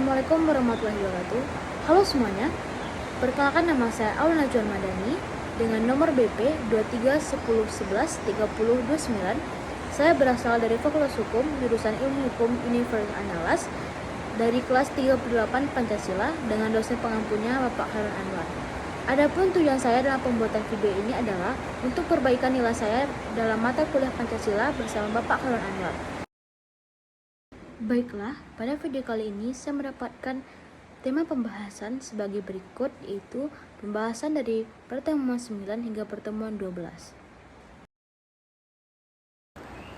Assalamualaikum warahmatullahi wabarakatuh. Halo semuanya, perkenalkan nama saya Aul Najwa Madani dengan nomor BP 2310113029. Saya berasal dari Fakultas Hukum, jurusan Ilmu Hukum Universitas Andalas, dari kelas 38 Pancasila dengan dosen pengampunya Bapak Khairul Anwar. Adapun tujuan saya dalam pembuatan video ini adalah untuk perbaikan nilai saya dalam mata kuliah Pancasila bersama Bapak Khairul Anwar. Baiklah, pada video kali ini saya mendapatkan tema pembahasan sebagai berikut, yaitu pembahasan dari pertemuan 9 hingga pertemuan 12.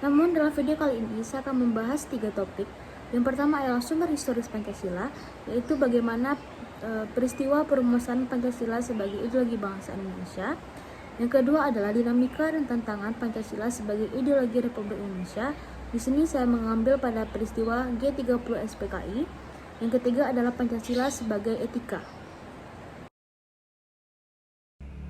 Namun dalam video kali ini saya akan membahas 3 topik. Yang pertama adalah sumber historis Pancasila, yaitu bagaimana peristiwa perumusan Pancasila sebagai ideologi bangsa Indonesia. Yang kedua adalah dinamika dan tantangan Pancasila sebagai ideologi Republik Indonesia. Di sini saya mengambil pada peristiwa G30 SPKI. Yang ketiga adalah Pancasila sebagai etika.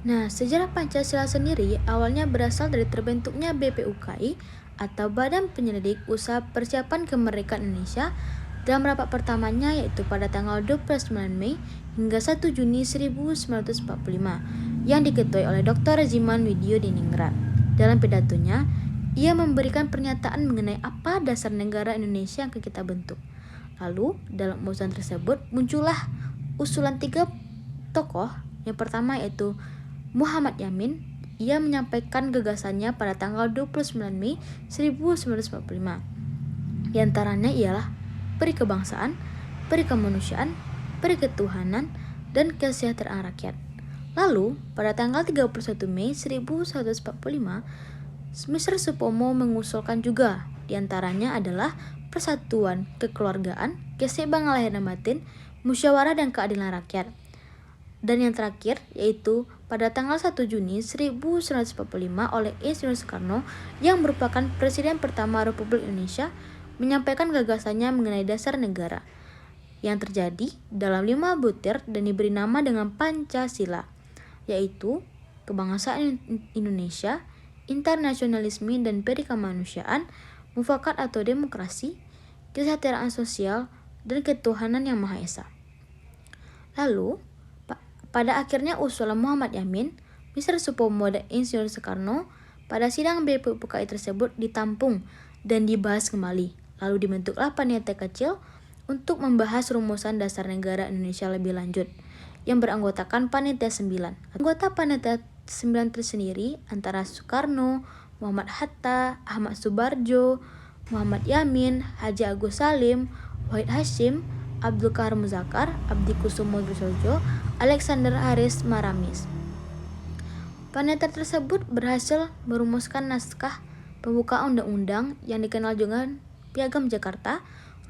Nah, sejarah Pancasila sendiri awalnya berasal dari terbentuknya BPUKI atau Badan Penyelidik Usaha Persiapan Kemerdekaan Indonesia dalam rapat pertamanya, yaitu pada tanggal 29 Mei hingga 1 Juni 1945 yang diketuai oleh Dr. Ziman Widyo Diningrat. Dalam pidatonya, ia memberikan pernyataan mengenai apa dasar negara Indonesia yang kita bentuk. Lalu, dalam usulan tersebut muncullah usulan 3 tokoh. Yang pertama yaitu Muhammad Yamin. Ia menyampaikan gagasannya pada tanggal 29 Mei 1945. Di antaranya ialah peri kebangsaan, peri kemanusiaan, peri ketuhanan, dan kesejahteraan rakyat. Lalu, pada tanggal 31 Mei 1945, Mr. Supomo mengusulkan juga, diantaranya adalah persatuan, kekeluargaan, keseimbangan lahir dan batin, musyawarah dan keadilan rakyat. Dan yang terakhir yaitu pada tanggal 1 Juni 1945 oleh Insinyur Soekarno yang merupakan Presiden pertama Republik Indonesia menyampaikan gagasannya mengenai dasar negara yang terjadi dalam 5 butir dan diberi nama dengan Pancasila, yaitu kebangsaan Indonesia, internasionalisme dan peri kemanusiaan, mufakat atau demokrasi, kesejahteraan sosial, dan ketuhanan yang Maha Esa. Lalu, pada akhirnya usulan Muhammad Yamin, Mr. Supomo dan Insinyur Soekarno pada sidang BPUKI tersebut ditampung dan dibahas kembali. Lalu dibentuklah panitia kecil untuk membahas rumusan dasar negara Indonesia lebih lanjut yang beranggotakan panitia 9. Anggota panitia 9 tersendiri antara Soekarno, Muhammad Hatta, Ahmad Subarjo, Muhammad Yamin, Haji Agus Salim, Wahid Hasyim, Abdul Kahar Muzakkar, Abdi Kusumo Dusojo, Alexander Haris Maramis. Panitia tersebut berhasil merumuskan naskah pembuka undang-undang yang dikenal dengan Piagam Jakarta.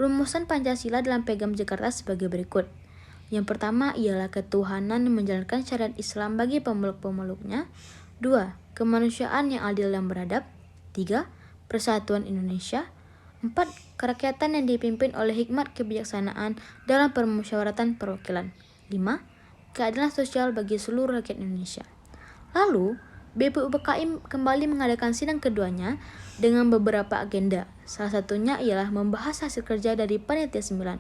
Rumusan Pancasila dalam Piagam Jakarta sebagai berikut. Yang pertama ialah ketuhanan yang menjalankan syariat Islam bagi pemeluk-pemeluknya. 2. Kemanusiaan yang adil dan beradab. 3. Persatuan Indonesia. 4. Kerakyatan yang dipimpin oleh hikmat kebijaksanaan dalam permusyawaratan perwakilan. 5. Keadilan sosial bagi seluruh rakyat Indonesia. Lalu, BPUKI kembali mengadakan sidang keduanya dengan beberapa agenda. Salah satunya ialah membahas hasil kerja dari panitia 9.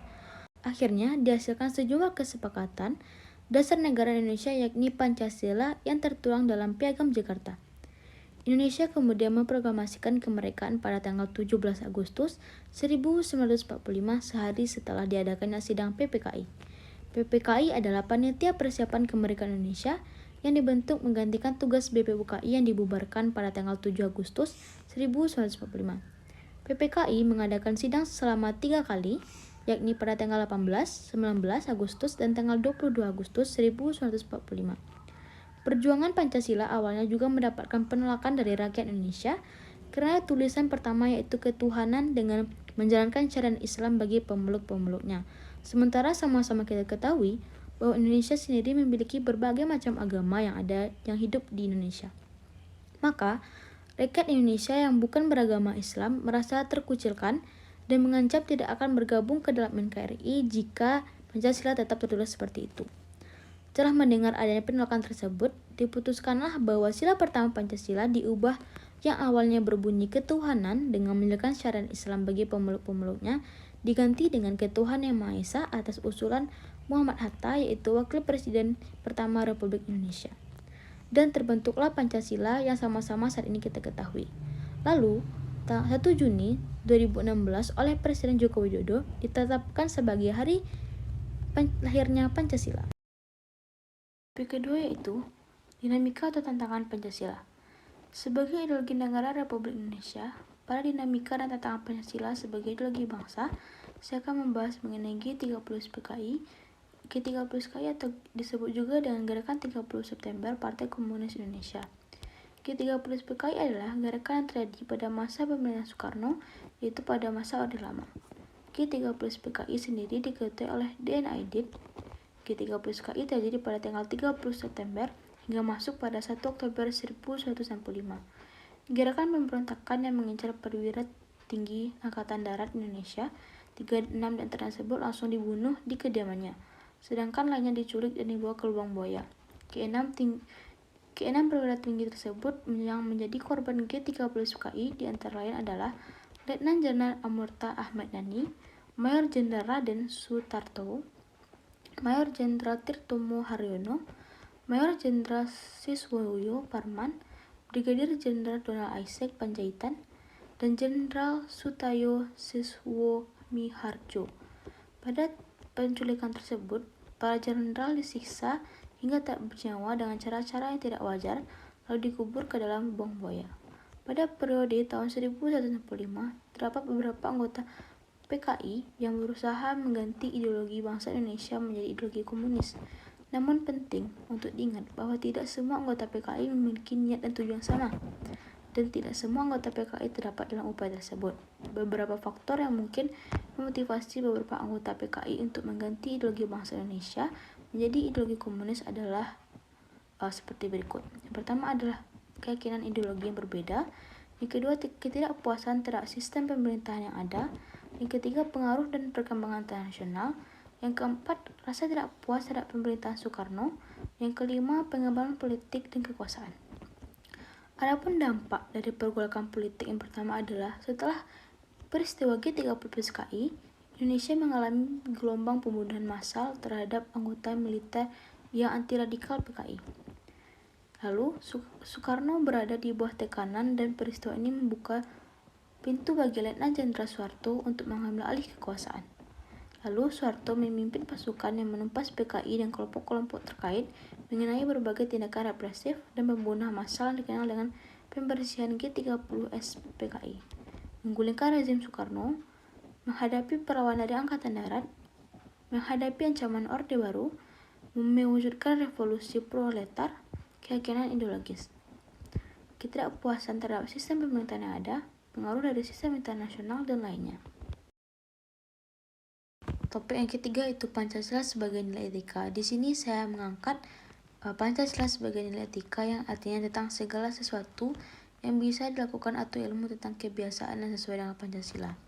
Akhirnya dihasilkan sejumlah kesepakatan dasar negara Indonesia, yakni Pancasila yang tertuang dalam Piagam Jakarta. Indonesia kemudian memproklamasikan kemerdekaan pada tanggal 17 Agustus 1945, sehari setelah diadakannya sidang PPKI. PPKI adalah Panitia Persiapan Kemerdekaan Indonesia yang dibentuk menggantikan tugas BPUKI yang dibubarkan pada tanggal 7 Agustus 1945. PPKI mengadakan sidang selama 3 kali, yakni pada tanggal 18, 19 Agustus, dan tanggal 22 Agustus 1945. Perjuangan Pancasila awalnya juga mendapatkan penolakan dari rakyat Indonesia karena tulisan pertama yaitu ketuhanan dengan menjalankan syariat Islam bagi pemeluk-pemeluknya. Sementara sama-sama kita ketahui bahwa Indonesia sendiri memiliki berbagai macam agama yang hidup di Indonesia. Maka, rakyat Indonesia yang bukan beragama Islam merasa terkucilkan dan mengancam tidak akan bergabung ke dalam NKRI jika Pancasila tetap tertulis seperti itu. Setelah mendengar adanya penolakan tersebut, diputuskanlah bahwa sila pertama Pancasila diubah yang awalnya berbunyi ketuhanan dengan menjalankan syariat Islam bagi pemeluk-pemeluknya diganti dengan Ketuhanan Yang Maha Esa atas usulan Muhammad Hatta, yaitu Wakil Presiden pertama Republik Indonesia. Dan terbentuklah Pancasila yang sama-sama saat ini kita ketahui. Lalu, 1 Juni 2016 oleh Presiden Joko Widodo ditetapkan sebagai hari lahirnya Pancasila. Topik kedua yaitu dinamika atau tantangan Pancasila. Sebagai ideologi negara Republik Indonesia, pada dinamika dan tantangan Pancasila sebagai ideologi bangsa, saya akan membahas mengenai G30 PKI. G30 PKI atau disebut juga dengan Gerakan 30 September Partai Komunis Indonesia. G30 PKI adalah gerakan yang terjadi pada masa pemerintahan Soekarno, yaitu pada masa Orde Lama. G30 PKI sendiri diketuai oleh D.N. Aidit. G30 PKI terjadi pada tanggal 30 September hingga masuk pada 1 Oktober 1965. Gerakan pemberontakan yang mengincar perwira tinggi Angkatan Darat Indonesia, 36 di antara tersebut langsung dibunuh di kediamannya, sedangkan lainnya diculik dan dibawa ke lubang buaya. Keenam perwira tinggi tersebut yang menjadi korban G30 PKI di antara lain adalah Letnan Jenderal Amurta Ahmad Dhani, Mayor Jenderal Raden Sutarto, Mayor Jenderal Tirtomo Haryono, Mayor Jenderal Siswoyo Parman, Brigadir Jenderal Donald Isaac Panjaitan, dan Jenderal Sutayo Siswo Miharjo. Pada penculikan tersebut, para jenderal disiksa hingga tak bernyawa dengan cara-cara yang tidak wajar, lalu dikubur ke dalam lubang buaya. Pada periode tahun 1945, terdapat beberapa anggota PKI yang berusaha mengganti ideologi bangsa Indonesia menjadi ideologi komunis. Namun penting untuk diingat bahwa tidak semua anggota PKI memiliki niat dan tujuan sama, dan tidak semua anggota PKI terdapat dalam upaya tersebut. Beberapa faktor yang mungkin memotivasi beberapa anggota PKI untuk mengganti ideologi bangsa Indonesia menjadi ideologi komunis adalah seperti berikut. Yang pertama adalah keyakinan ideologi yang berbeda. Yang kedua, ketidakpuasan terhadap sistem pemerintahan yang ada. Yang ketiga, pengaruh dan perkembangan internasional. Yang keempat, rasa tidak puas terhadap pemerintahan Soekarno. Yang kelima, pengembangan politik dan kekuasaan. Adapun dampak dari pergolakan politik yang pertama adalah setelah peristiwa G30 PKI, Indonesia mengalami gelombang pembunuhan massal terhadap anggota militer yang anti-radikal PKI. Lalu, Soekarno berada di bawah tekanan dan peristiwa ini membuka pintu bagi Letnan Jenderal Soeharto untuk mengambil alih kekuasaan. Lalu, Soeharto memimpin pasukan yang menumpas PKI dan kelompok-kelompok terkait mengenai berbagai tindakan represif dan pembunuhan massal yang dikenal dengan pembersihan G30S PKI. Menggulingkan rezim Soekarno, menghadapi perlawanan dari Angkatan Darat, menghadapi ancaman Orde Baru, mewujudkan revolusi proletar, keyakinan ideologis, ketidakpuasan terhadap sistem pemerintahan yang ada, pengaruh dari sistem internasional, dan lainnya. Topik yang ketiga itu Pancasila sebagai nilai etika. Di sini saya mengangkat Pancasila sebagai nilai etika yang artinya tentang segala sesuatu yang bisa dilakukan atau ilmu tentang kebiasaan yang sesuai dengan Pancasila.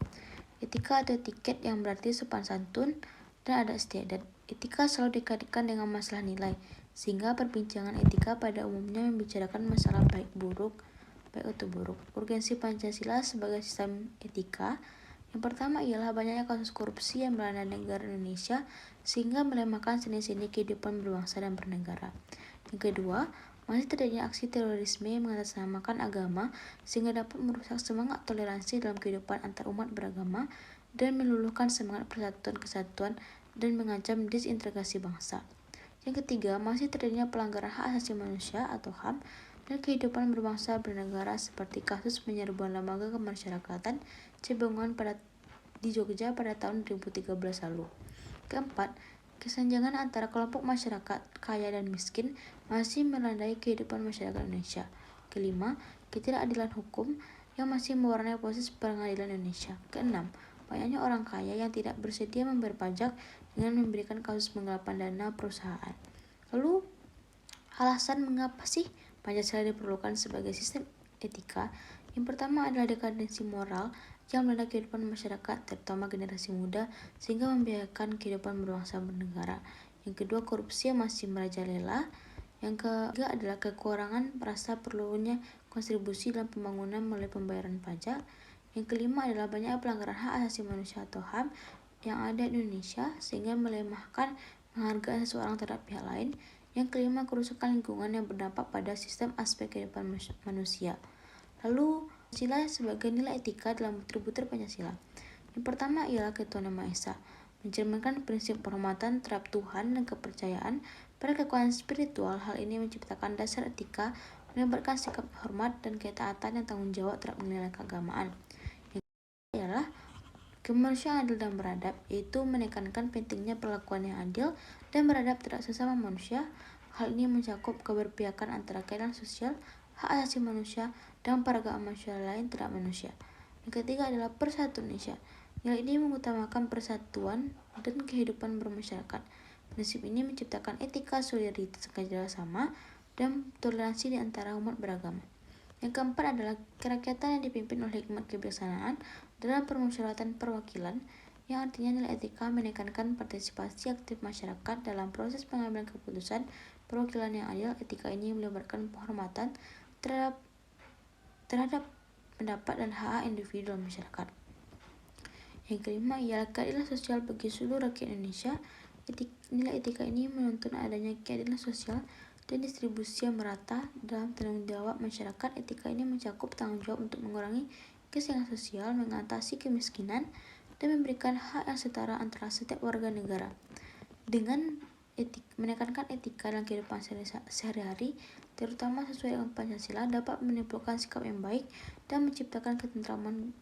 Etika atau etiket yang berarti sopan santun dan ada istiadat. Etika selalu dikaitkan dengan masalah nilai, sehingga perbincangan etika pada umumnya membicarakan masalah baik atau buruk. Urgensi Pancasila sebagai sistem etika. Yang pertama ialah banyaknya kasus korupsi yang melanda negara Indonesia sehingga melemahkan seni-seni kehidupan berbangsa dan bernegara. Yang kedua, masih terjadinya aksi terorisme yang mengatasnamakan agama sehingga dapat merusak semangat toleransi dalam kehidupan antar umat beragama dan meluluhkan semangat persatuan kesatuan dan mengancam disintegrasi bangsa. Yang ketiga, masih terjadinya pelanggaran hak asasi manusia atau HAM dan kehidupan berbangsa bernegara seperti kasus penyerbuan lembaga kemasyarakatan Cibinongan di Jogja pada tahun 2013 lalu. Keempat, kesenjangan antara kelompok masyarakat kaya dan miskin masih melandai kehidupan masyarakat Indonesia. Kelima, ketidakadilan hukum yang masih mewarnai proses pengadilan Indonesia. Keenam, banyaknya orang kaya yang tidak bersedia membayar pajak dengan memberikan kasus penggelapan dana perusahaan. Lalu, alasan mengapa sih Pancasila diperlukan sebagai sistem etika? Yang pertama adalah dekadensi moral yang melanda kehidupan masyarakat, terutama generasi muda, sehingga membiarkan kehidupan berbangsa bernegara. Yang kedua, korupsi yang masih merajalela. Yang ketiga adalah kekurangan rasa perlunya kontribusi dalam pembangunan melalui pembayaran pajak. Yang kelima adalah banyak pelanggaran hak asasi manusia atau HAM yang ada di Indonesia sehingga melemahkan penghargaan seseorang terhadap pihak lain. Yang kelima, kerusakan lingkungan yang berdampak pada sistem aspek kehidupan manusia. Lalu, Pancasila sebagai nilai etika dalam butir-butir Pancasila. Yang pertama ialah ketuhanan Maha Esa, mencerminkan prinsip penghormatan terhadap Tuhan dan kepercayaan pada kekuatan spiritual. Hal ini menciptakan dasar etika, melibatkan sikap hormat dan ketaatan yang tanggung jawab terhadap nilai keagamaan. Yang kedua ialah kemanusiaan adil dan beradab, yaitu menekankan pentingnya perlakuan yang adil dan beradab terhadap sesama manusia. Hal ini mencakup keberpihakan antara keadilan sosial, hak asasi manusia, dan peragama manusia lain terhadap manusia. Yang ketiga adalah persatuan Indonesia. Nilai ini mengutamakan persatuan dan kehidupan bermasyarakat. Prinsip ini menciptakan etika, solidaritas, kerjasama, dan toleransi di antara umat beragama. Yang keempat adalah kerakyatan yang dipimpin oleh hikmat kebijaksanaan dalam permusyawaratan perwakilan, yang artinya nilai etika menekankan partisipasi aktif masyarakat dalam proses pengambilan keputusan perwakilan yang adil. Etika ini melibatkan penghormatan terhadap pendapat dan hak individu dalam masyarakat. Yang kelima ialah keadilan sosial bagi seluruh rakyat Indonesia. Nilai etika ini menuntut adanya keadilan sosial dan distribusi yang merata dalam tanggung jawab masyarakat. Etika ini mencakup tanggung jawab untuk mengurangi kesenjangan sosial, mengatasi kemiskinan, dan memberikan hak yang setara antara setiap warga negara. Dengan menekankan etika dalam kehidupan sehari-hari, terutama sesuai dengan Pancasila, dapat menimbulkan sikap yang baik dan menciptakan ketentraman,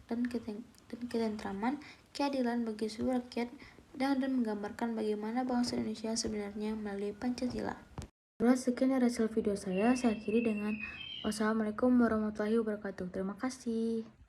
keadilan bagi seluruh rakyat, dan menggambarkan bagaimana bangsa Indonesia sebenarnya melalui Pancasila. Sekian dari hasil video saya akhiri dengan wassalamualaikum warahmatullahi wabarakatuh. Terima kasih.